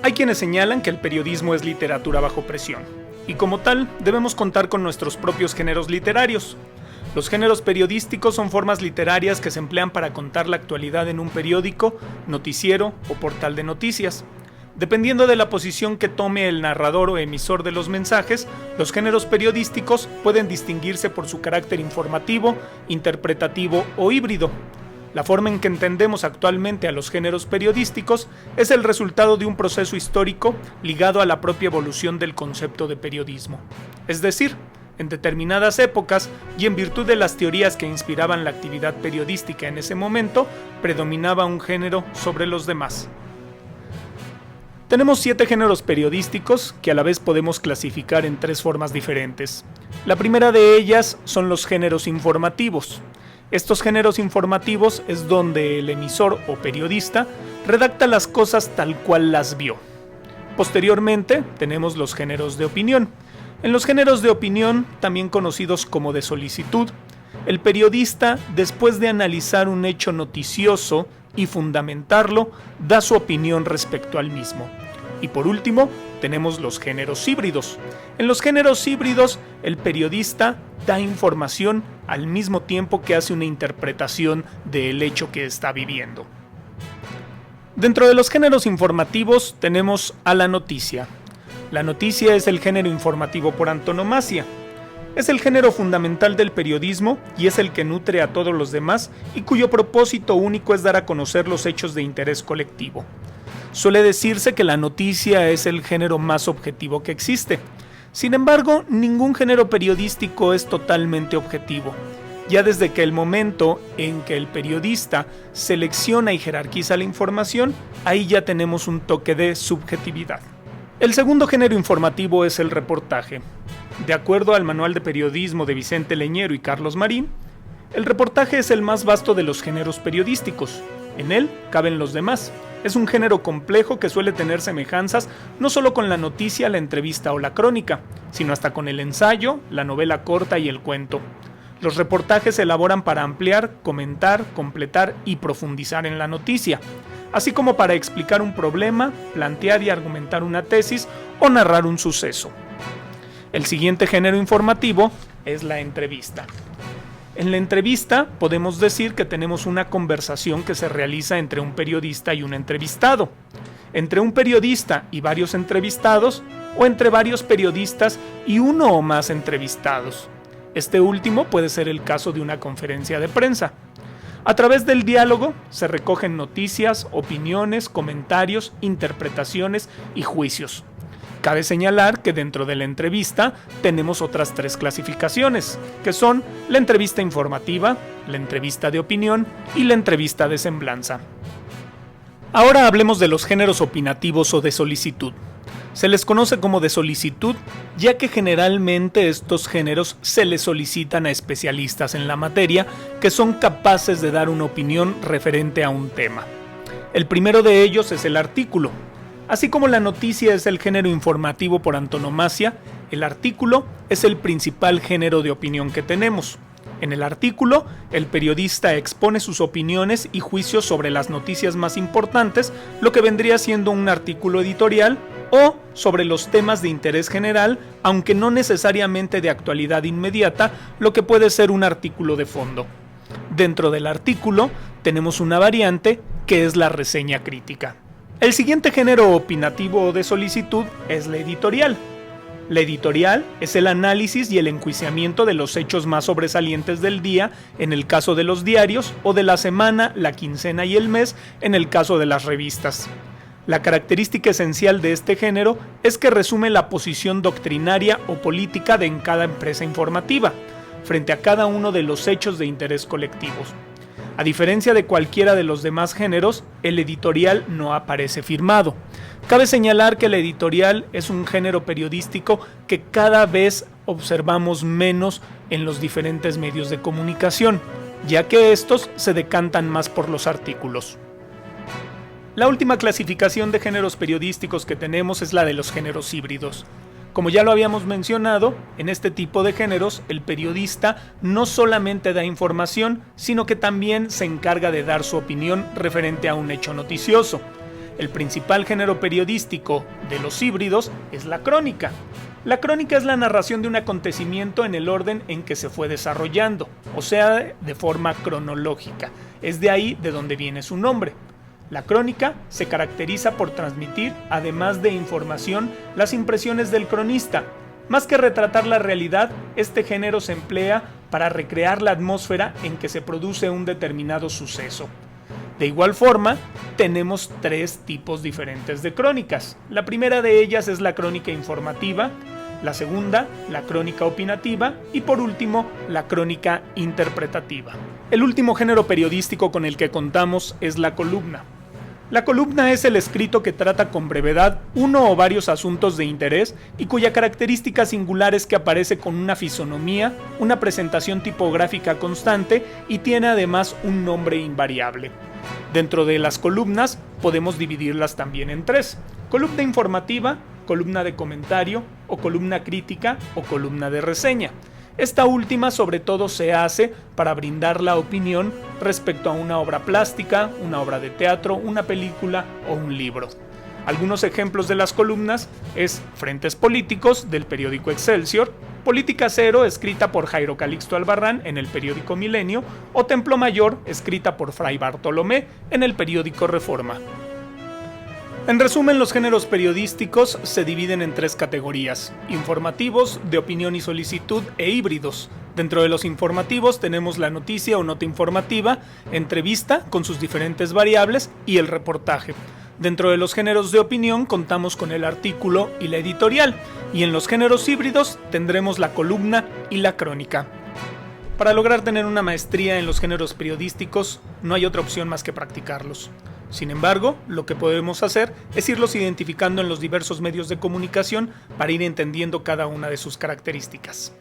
Hay quienes señalan que el periodismo es literatura bajo presión, y como tal debemos contar con nuestros propios géneros literarios. Los géneros periodísticos son formas literarias que se emplean para contar la actualidad en un periódico, noticiero o portal de noticias. Dependiendo de la posición que tome el narrador o emisor de los mensajes, los géneros periodísticos pueden distinguirse por su carácter informativo, interpretativo o híbrido. La forma en que entendemos actualmente a los géneros periodísticos es el resultado de un proceso histórico ligado a la propia evolución del concepto de periodismo. Es decir, en determinadas épocas y en virtud de las teorías que inspiraban la actividad periodística en ese momento, predominaba un género sobre los demás. Tenemos 7 géneros periodísticos que a la vez podemos clasificar en 3 formas diferentes. La primera de ellas son los géneros informativos. Estos géneros informativos es donde el emisor o periodista redacta las cosas tal cual las vio. Posteriormente tenemos los géneros de opinión. En los géneros de opinión, también conocidos como de solicitud, el periodista, después de analizar un hecho noticioso y fundamentarlo, da su opinión respecto al mismo. Y por último, tenemos los géneros híbridos. En los géneros híbridos, el periodista da información al mismo tiempo que hace una interpretación del hecho que está viviendo. Dentro de los géneros informativos tenemos a la noticia. La noticia es el género informativo por antonomasia. Es el género fundamental del periodismo y es el que nutre a todos los demás y cuyo propósito único es dar a conocer los hechos de interés colectivo. Suele decirse que la noticia es el género más objetivo que existe. Sin embargo, ningún género periodístico es totalmente objetivo. Ya desde que el momento en que el periodista selecciona y jerarquiza la información, ahí ya tenemos un toque de subjetividad. El segundo género informativo es el reportaje. De acuerdo al Manual de Periodismo de Vicente Leñero y Carlos Marín, el reportaje es el más vasto de los géneros periodísticos. En él caben los demás. Es un género complejo que suele tener semejanzas no solo con la noticia, la entrevista o la crónica, sino hasta con el ensayo, la novela corta y el cuento. Los reportajes se elaboran para ampliar, comentar, completar y profundizar en la noticia, así como para explicar un problema, plantear y argumentar una tesis o narrar un suceso. El siguiente género informativo es la entrevista. En la entrevista podemos decir que tenemos una conversación que se realiza entre un periodista y un entrevistado, entre un periodista y varios entrevistados o entre varios periodistas y uno o más entrevistados. Este último puede ser el caso de una conferencia de prensa. A través del diálogo se recogen noticias, opiniones, comentarios, interpretaciones y juicios. Cabe señalar que dentro de la entrevista tenemos otras 3 clasificaciones, que son la entrevista informativa, la entrevista de opinión y la entrevista de semblanza. Ahora hablemos de los géneros opinativos o de solicitud. Se les conoce como de solicitud, ya que generalmente estos géneros se les solicitan a especialistas en la materia que son capaces de dar una opinión referente a un tema. El primero de ellos es el artículo. Así como la noticia es el género informativo por antonomasia, el artículo es el principal género de opinión que tenemos. En el artículo, el periodista expone sus opiniones y juicios sobre las noticias más importantes, lo que vendría siendo un artículo editorial, o sobre los temas de interés general, aunque no necesariamente de actualidad inmediata, lo que puede ser un artículo de fondo. Dentro del artículo tenemos una variante que es la reseña crítica. El siguiente género opinativo o de solicitud es la editorial. La editorial es el análisis y el enjuiciamiento de los hechos más sobresalientes del día en el caso de los diarios o de la semana, la quincena y el mes en el caso de las revistas. La característica esencial de este género es que resume la posición doctrinaria o política de en cada empresa informativa, frente a cada uno de los hechos de interés colectivos. A diferencia de cualquiera de los demás géneros, el editorial no aparece firmado. Cabe señalar que el editorial es un género periodístico que cada vez observamos menos en los diferentes medios de comunicación, ya que estos se decantan más por los artículos. La última clasificación de géneros periodísticos que tenemos es la de los géneros híbridos. Como ya lo habíamos mencionado, en este tipo de géneros el periodista no solamente da información, sino que también se encarga de dar su opinión referente a un hecho noticioso. El principal género periodístico de los híbridos es la crónica. La crónica es la narración de un acontecimiento en el orden en que se fue desarrollando, o sea, de forma cronológica. Es de ahí de donde viene su nombre. La crónica se caracteriza por transmitir, además de información, las impresiones del cronista. Más que retratar la realidad, este género se emplea para recrear la atmósfera en que se produce un determinado suceso. De igual forma, tenemos tres tipos diferentes de crónicas. La primera de ellas es la crónica informativa, la segunda, la crónica opinativa y por último, la crónica interpretativa. El último género periodístico con el que contamos es la columna. La columna es el escrito que trata con brevedad uno o varios asuntos de interés y cuya característica singular es que aparece con una fisonomía, una presentación tipográfica constante y tiene además un nombre invariable. Dentro de las columnas podemos dividirlas también en tres: columna informativa, columna de comentario o columna crítica o columna de reseña. Esta última sobre todo se hace para brindar la opinión respecto a una obra plástica, una obra de teatro, una película o un libro. Algunos ejemplos de las columnas es Frentes Políticos del periódico Excelsior, Política Cero escrita por Jairo Calixto Albarrán en el periódico Milenio o Templo Mayor escrita por Fray Bartolomé en el periódico Reforma. En resumen, los géneros periodísticos se dividen en tres categorías: informativos, de opinión y solicitud e híbridos. Dentro de los informativos tenemos la noticia o nota informativa, entrevista con sus diferentes variables y el reportaje. Dentro de los géneros de opinión contamos con el artículo y la editorial, y en los géneros híbridos tendremos la columna y la crónica. Para lograr tener una maestría en los géneros periodísticos no hay otra opción más que practicarlos. Sin embargo, lo que podemos hacer es irlos identificando en los diversos medios de comunicación para ir entendiendo cada una de sus características.